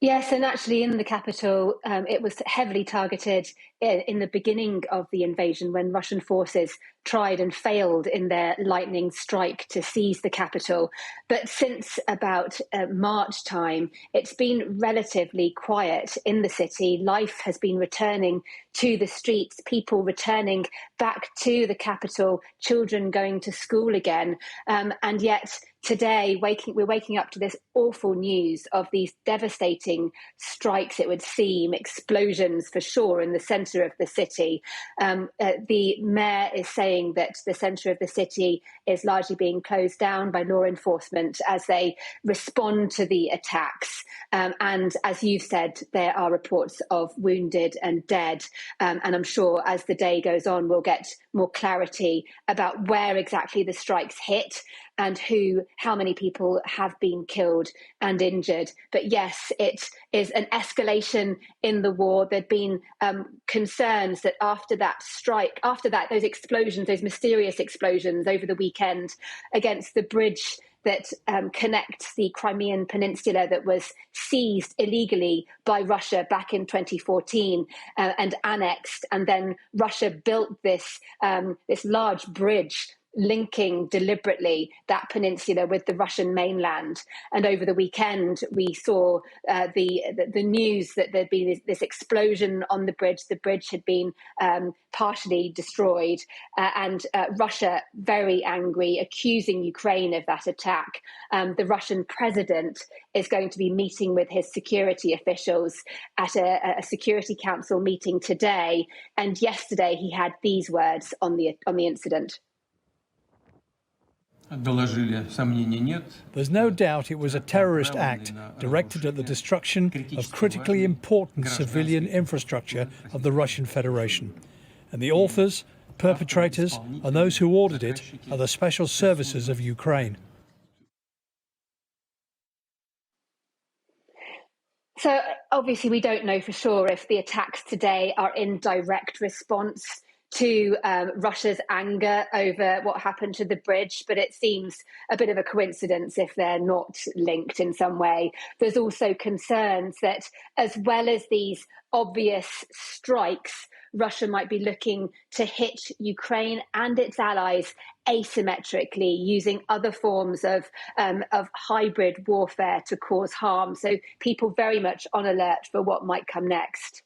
Yes, and actually, in the capital, it was heavily targeted in the beginning of the invasion when Russian forces tried and failed in their lightning strike to seize the capital. But since about March time, it's been relatively quiet in the city. Life has been returning to the streets, people returning back to the capital, children going to school again. And yet, today, we're waking up to this awful news of these devastating strikes, it would seem, explosions for sure in the centre of the city. The mayor is saying that the centre of the city is largely being closed down by law enforcement as they respond to the attacks. And as you've said, there are reports of wounded and dead. And I'm sure as the day goes on, we'll get more clarity about where exactly the strikes hit and how many people have been killed and injured. But yes, it is an escalation in the war. There'd been concerns that after that strike, those explosions, those mysterious explosions over the weekend against the bridge that connects the Crimean Peninsula that was seized illegally by Russia back in 2014 and annexed. And then Russia built this large bridge linking deliberately that peninsula with the Russian mainland. And over the weekend, we saw the news that there'd been this explosion on the bridge. The bridge had been partially destroyed, and Russia very angry, accusing Ukraine of that attack. The Russian president is going to be meeting with his security officials at a Security Council meeting today. And yesterday, he had these words on the incident. There's no doubt it was a terrorist act directed at the destruction of critically important civilian infrastructure of the Russian Federation. And the authors, perpetrators, and those who ordered it are the special services of Ukraine. So obviously we don't know for sure if the attacks today are in direct response to Russia's anger over what happened to the bridge, but it seems a bit of a coincidence if they're not linked in some way. There's also concerns that as well as these obvious strikes, Russia might be looking to hit Ukraine and its allies asymmetrically, using other forms of hybrid warfare to cause harm. So people very much on alert for what might come next.